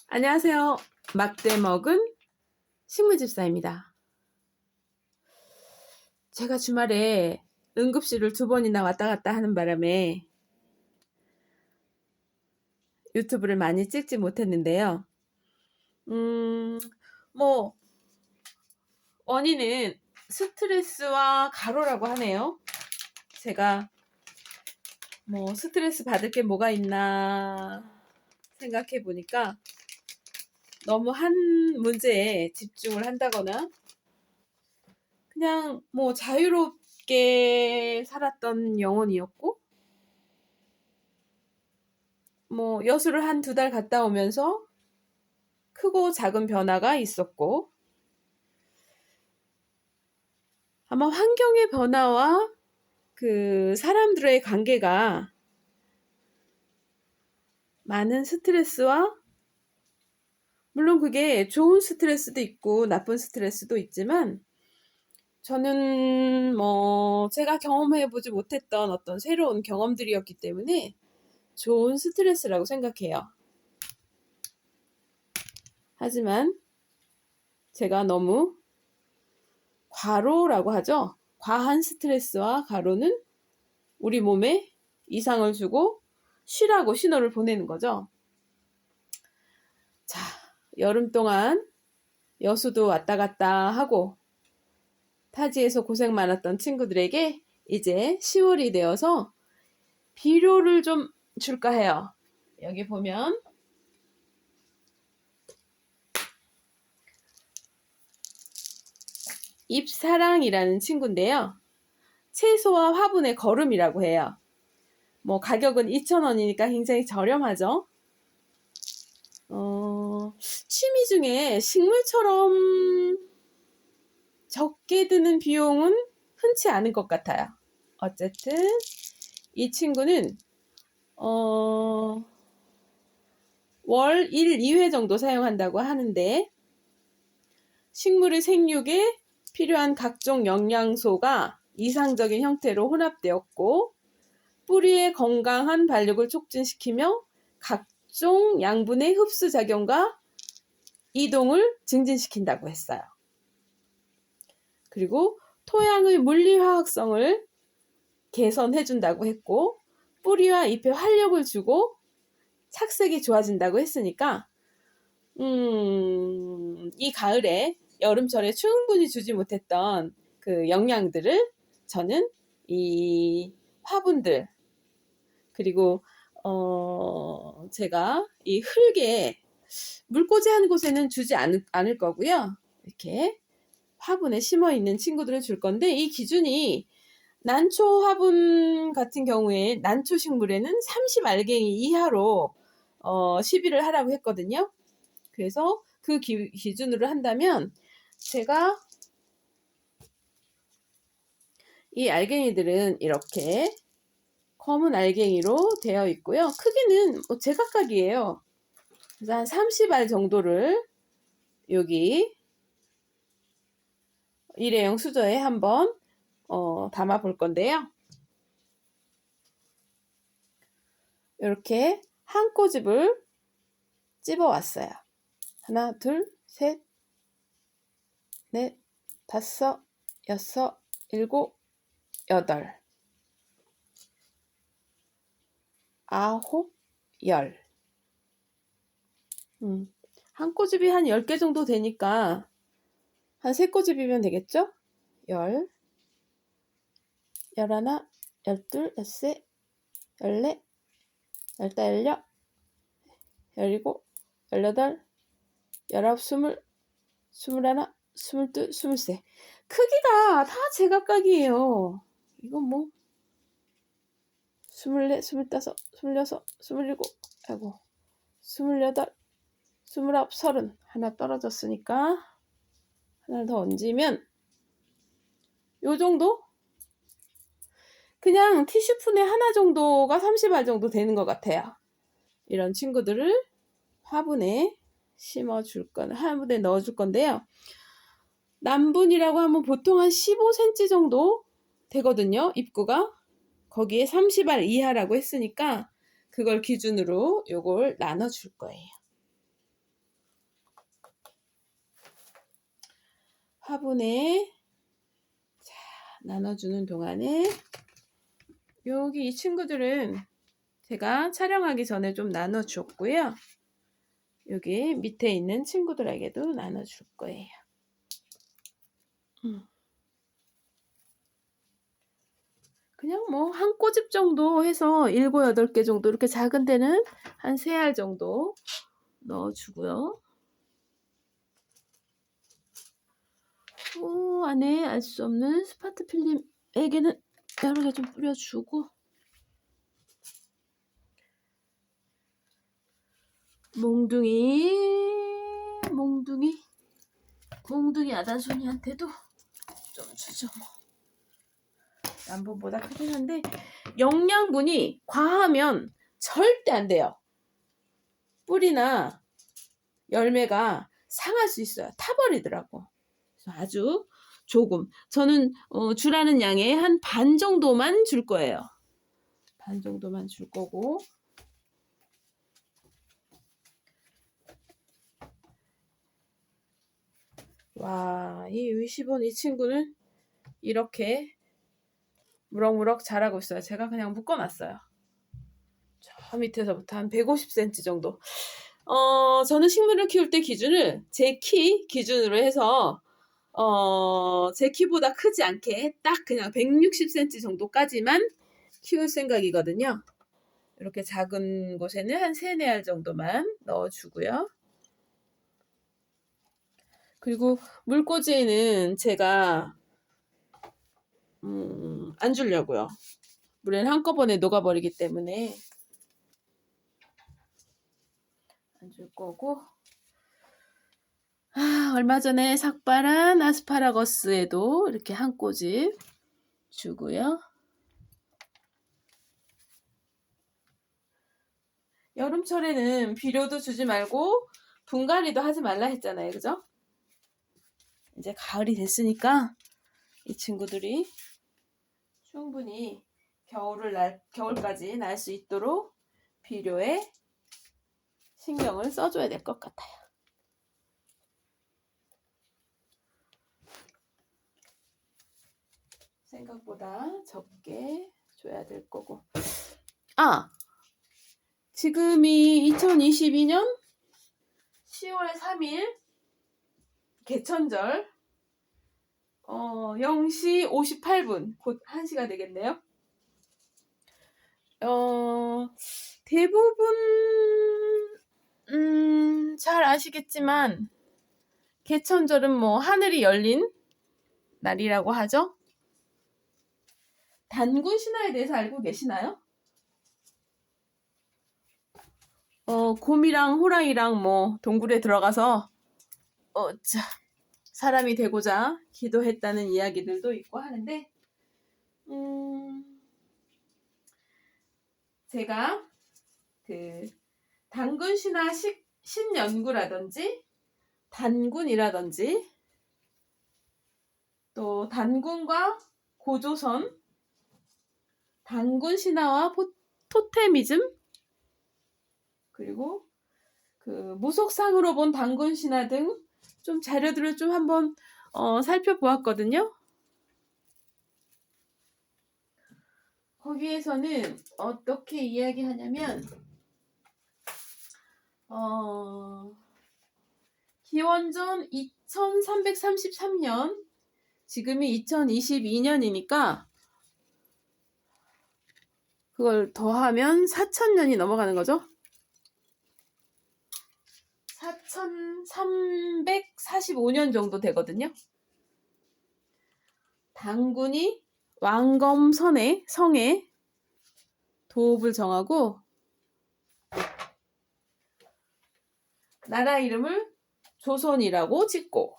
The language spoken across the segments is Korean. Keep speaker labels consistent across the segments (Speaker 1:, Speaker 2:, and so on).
Speaker 1: 안녕하세요. 막대 먹은 식물집사입니다. 제가 주말에 응급실을 2번이나 왔다 갔다 하는 바람에 유튜브를 많이 찍지 못했는데요. 뭐 원인은 스트레스와 가로라고 하네요. 제가 스트레스 받을 게 뭐가 있나 생각해 보니까 너무 한 문제에 집중을 한다거나 그냥 자유롭게 살았던 영혼이었고 여수를 한 2달 갔다 오면서 크고 작은 변화가 있었고 아마 환경의 변화와 그 사람들의 관계가 많은 스트레스와 물론 그게 좋은 스트레스도 있고 나쁜 스트레스도 있지만 저는 제가 경험해보지 못했던 어떤 새로운 경험들이었기 때문에 좋은 스트레스라고 생각해요. 하지만 제가 너무 과로라고 하죠. 과한 스트레스와 가로는 우리 몸에 이상을 주고 쉬라고 신호를 보내는 거죠. 자, 여름 동안 여수도 왔다 갔다 하고 타지에서 고생 많았던 친구들에게 이제 10월이 되어서 비료를 좀 줄까 해요. 여기 보면 잎사랑이라는 친구인데요. 채소와 화분의 거름이라고 해요. 가격은 2,000원이니까 굉장히 저렴하죠. 취미 중에 식물처럼 적게 드는 비용은 흔치 않은 것 같아요. 어쨌든 이 친구는 월 1, 2회 정도 사용한다고 하는데 식물의 생육에 필요한 각종 영양소가 이상적인 형태로 혼합되었고 뿌리의 건강한 발육을 촉진시키며 각종 양분의 흡수 작용과 이동을 증진시킨다고 했어요. 그리고 토양의 물리화학성을 개선해준다고 했고 뿌리와 잎에 활력을 주고 착색이 좋아진다고 했으니까 이 가을에 여름철에 충분히 주지 못했던 그 영양들을 저는 이 화분들 그리고 제가 이 흙에 물꽂이한 곳에는 주지 않을 거고요. 이렇게 화분에 심어 있는 친구들을 줄 건데 이 기준이 난초 화분 같은 경우에 난초 식물에는 30알갱이 이하로 시비를 하라고 했거든요. 그래서 그 기준으로 한다면 제가 이 알갱이들은 이렇게 검은 알갱이로 되어 있고요. 크기는 제각각이에요. 그래서 한 30알 정도를 여기 일회용 수저에 한번 담아 볼 건데요. 이렇게 한 꼬집을 찝어 왔어요. 하나, 둘, 셋, 넷, 다섯, 여섯, 일곱, 여덟, 아홉, 열. 한 꼬집이 한 10개 정도 되니까 한 3꼬집이면 되겠죠? 열, 열하나, 열둘, 열셋, 열넷, 열다, 열여, 열일곱, 열여덟, 열아홉, 스물, 스물하나, 스물둘, 스물셋. 크기가 다 제각각이에요. 이건 스물넷, 스물다섯, 스물여섯, 스물일곱, 아이고, 스물여덟, 스물아홉, 서른. 하나 떨어졌으니까 하나 더 얹으면 요 정도? 그냥 티슈푼에 하나 정도가 30알 정도 되는 것 같아요. 이런 친구들을 화분에 화분에 넣어줄 건데요. 남분이라고 하면 보통 한 15cm 정도 되거든요. 입구가. 거기에 30알 이하라고 했으니까 그걸 기준으로 요걸 나눠줄 거예요. 화분에 자, 나눠주는 동안에 여기 이 친구들은 제가 촬영하기 전에 좀 나눠주었고요. 여기 밑에 있는 친구들에게도 나눠줄 거예요. 그냥 뭐 한 꼬집 정도 해서 7, 8개 정도, 이렇게 작은 데는 한 3알 정도 넣어주고요. 안에 알 수 없는 스파트 필름에게는 여러 개 좀 뿌려주고, 몽둥이 아단손이한테도 좀 주죠. 뭐 남분보다 크긴 한데 영양분이 과하면 절대 안 돼요. 뿌리나 열매가 상할 수 있어요. 타버리더라고. 그래서 아주 조금, 저는 주라는 양의 한 반 정도만 줄 거예요. 반 정도만 줄 거고, 와, 이 의시본 이 친구는 이렇게 무럭무럭 자라고 있어요. 제가 그냥 묶어놨어요. 저 밑에서부터 한 150cm 정도. 저는 식물을 키울 때 기준을 제 키 기준으로 해서 제 키보다 크지 않게 딱 그냥 160cm 정도까지만 키울 생각이거든요. 이렇게 작은 곳에는 한 3, 4알 정도만 넣어주고요. 그리고 물꽂이에는 제가 안 주려고요. 물에는 한꺼번에 녹아버리기 때문에 안 줄 거고, 얼마 전에 삭발한 아스파라거스에도 이렇게 한 꼬집 주고요. 여름철에는 비료도 주지 말고 분갈이도 하지 말라 했잖아요. 그죠? 이제 가을이 됐으니까 이 친구들이 충분히 겨울까지 날 수 있도록 비료에 신경을 써줘야 될 것 같아요. 생각보다 적게 줘야 될 거고. 지금이 2022년 10월 3일 개천절 0시 58분, 곧 1시가 되겠네요. 대부분 잘 아시겠지만 개천절은 뭐 하늘이 열린 날이라고 하죠. 단군 신화에 대해서 알고 계시나요? 곰이랑 호랑이랑 뭐 동굴에 들어가서 사람이 되고자 기도했다는 이야기들도 있고 하는데, 제가 그 단군 신화 신연구라든지 단군이라든지 또 단군과 고조선, 단군 신화와 토테미즘, 그리고 그 무속상으로 본 단군 신화 등 좀 자료들을 좀 한번 살펴보았거든요. 거기에서는 어떻게 이야기하냐면 기원전 2333년, 지금이 2022년이니까 그걸 더하면 4000년이 넘어가는 거죠. 4345년 정도 되거든요. 단군이 왕검선의 성에 도읍을 정하고 나라 이름을 조선이라고 짓고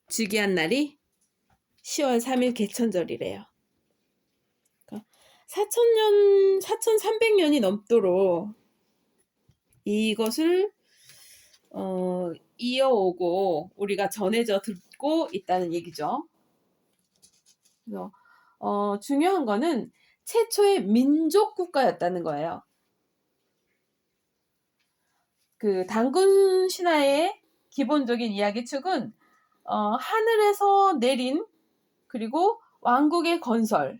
Speaker 1: 즉위한 날이 10월 3일 개천절이래요. 4300년이 넘도록 이것을 이어오고 우리가 전해져 듣고 있다는 얘기죠. 그래서 중요한 거는 최초의 민족 국가였다는 거예요. 그 단군 신화의 기본적인 이야기 축은 하늘에서 내린 그리고 왕국의 건설에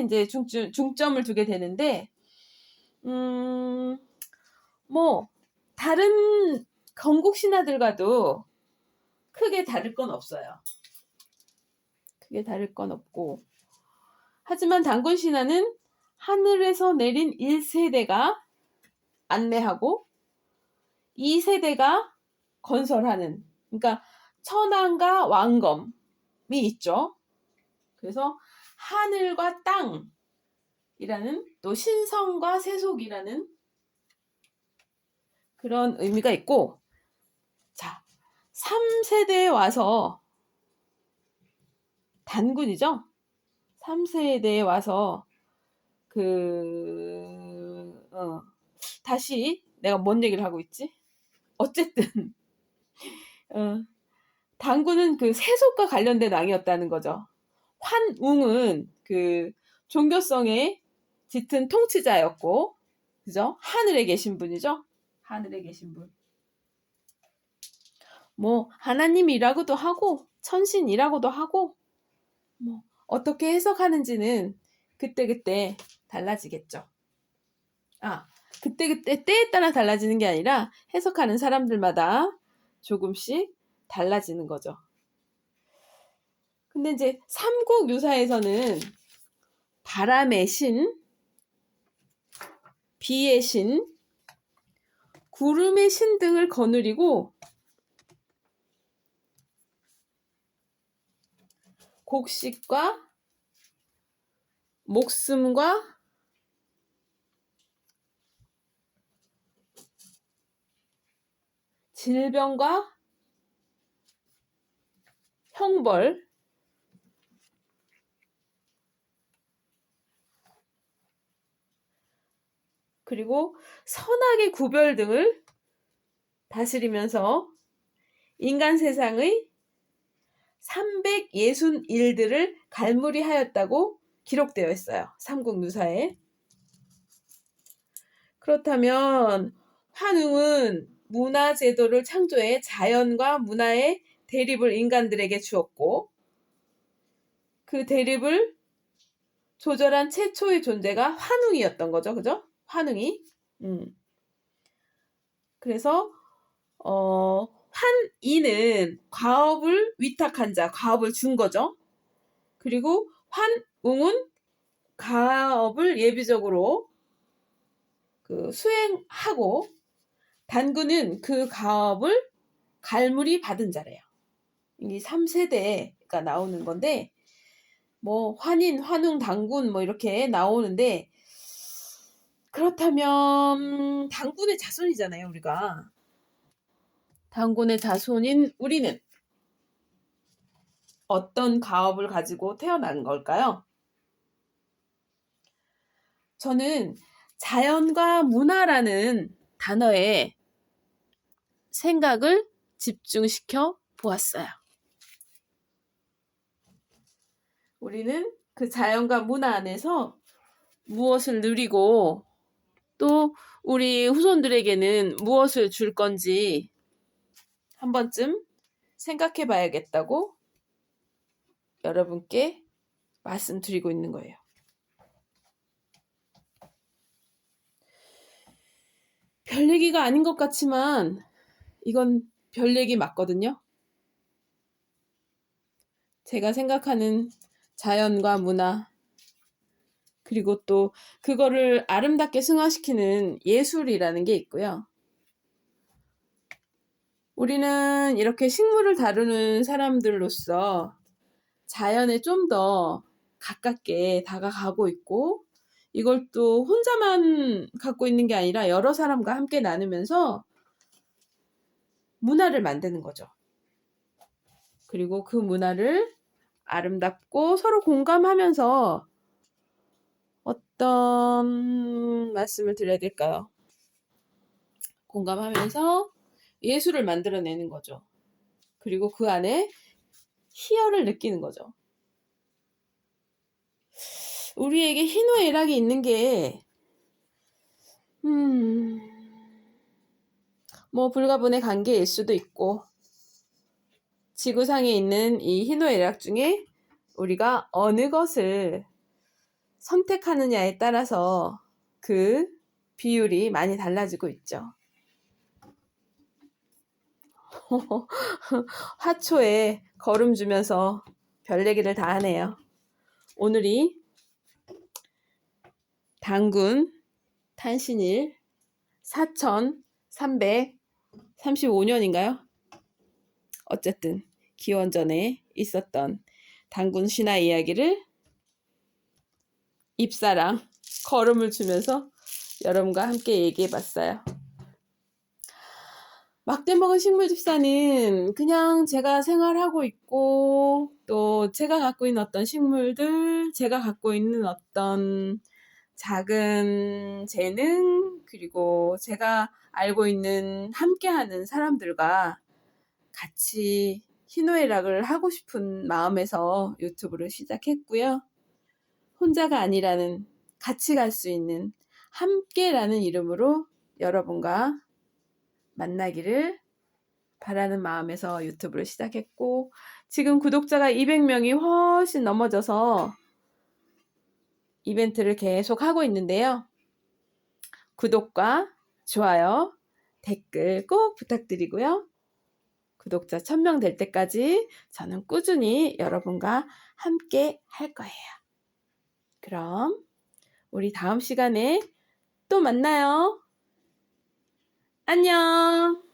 Speaker 1: 이제 중점을 두게 되는데 뭐 다른 건국 신화들과도 크게 다를 건 없어요. 크게 다를 건 없고 하지만 단군 신화는 하늘에서 내린 1세대가 안내하고 2세대가 건설하는 그러니까 천왕과 왕검이 있죠. 그래서 하늘과 땅이라는 또 신성과 세속이라는 그런 의미가 있고 자 3세대에 와서 단군이죠. 3세대에 와서 다시 내가 뭔 얘기를 하고 있지? 어쨌든 단군은 그 세속과 관련된 왕이었다는 거죠. 환웅은 그 종교성에 짙은 통치자였고, 그죠? 하늘에 계신 분이죠. 하늘에 계신 분. 뭐 하나님이라고도 하고 천신이라고도 하고 뭐 어떻게 해석하는지는 그때그때 달라지겠죠. 그때그때 때에 따라 달라지는 게 아니라 해석하는 사람들마다 조금씩 달라지는 거죠. 근데 이제 삼국 유사에서는 바람의 신, 비의 신, 구름의 신 등을 거느리고 곡식과 목숨과 질병과 형벌 그리고 선악의 구별 등을 다스리면서 인간 세상의 361들을 갈무리하였다고 기록되어 있어요. 삼국유사에. 그렇다면 환웅은 문화제도를 창조해 자연과 문화의 대립을 인간들에게 주었고 그 대립을 조절한 최초의 존재가 환웅이었던 거죠. 그죠? 환웅이. 그래서 환이는 과업을 위탁한 자, 과업을 준 거죠. 그리고 환웅은 가업을 예비적으로 수행하고 단군은 그 가업을 갈무리 받은 자래요. 이 3세대가 나오는 건데 뭐 환인, 환웅, 단군 뭐 이렇게 나오는데 그렇다면 단군의 자손이잖아요, 우리가. 단군의 자손인 우리는 어떤 가업을 가지고 태어난 걸까요? 저는 자연과 문화라는 단어에 생각을 집중시켜 보았어요. 우리는 그 자연과 문화 안에서 무엇을 누리고 또 우리 후손들에게는 무엇을 줄 건지 한 번쯤 생각해 봐야겠다고 여러분께 말씀드리고 있는 거예요. 별 얘기가 아닌 것 같지만 이건 별 얘기 맞거든요. 제가 생각하는 자연과 문화 그리고 또 그거를 아름답게 승화시키는 예술이라는 게 있고요. 우리는 이렇게 식물을 다루는 사람들로서 자연에 좀 더 가깝게 다가가고 있고 이걸 또 혼자만 갖고 있는 게 아니라 여러 사람과 함께 나누면서 문화를 만드는 거죠. 그리고 그 문화를 아름답고 서로 공감하면서 어떤 말씀을 드려야 될까요? 공감하면서 예술을 만들어내는 거죠. 그리고 그 안에 희열을 느끼는 거죠. 우리에게 희노애락이 있는 게 뭐 불가분의 관계일 수도 있고, 지구상에 있는 이 희노애락 중에 우리가 어느 것을 선택하느냐에 따라서 그 비율이 많이 달라지고 있죠. 화초에 걸음 주면서 별 얘기를 다 하네요. 오늘이 단군 탄신일 4335년인가요? 어쨌든 기원전에 있었던 단군 신화 이야기를 입사랑 걸음을 주면서 여러분과 함께 얘기해봤어요. 막대먹은 식물집사는 그냥 제가 생활하고 있고, 또 제가 갖고 있는 어떤 식물들, 제가 갖고 있는 어떤 작은 재능, 그리고 제가 알고 있는 함께하는 사람들과 같이 희노애락을 하고 싶은 마음에서 유튜브를 시작했고요. 혼자가 아니라는, 같이 갈 수 있는 함께라는 이름으로 여러분과 만나기를 바라는 마음에서 유튜브를 시작했고, 지금 구독자가 200명이 훨씬 넘어져서 이벤트를 계속 하고 있는데요. 구독과 좋아요, 댓글 꼭 부탁드리고요. 구독자 1000명 될 때까지 저는 꾸준히 여러분과 함께 할 거예요. 그럼 우리 다음 시간에 또 만나요. 안녕.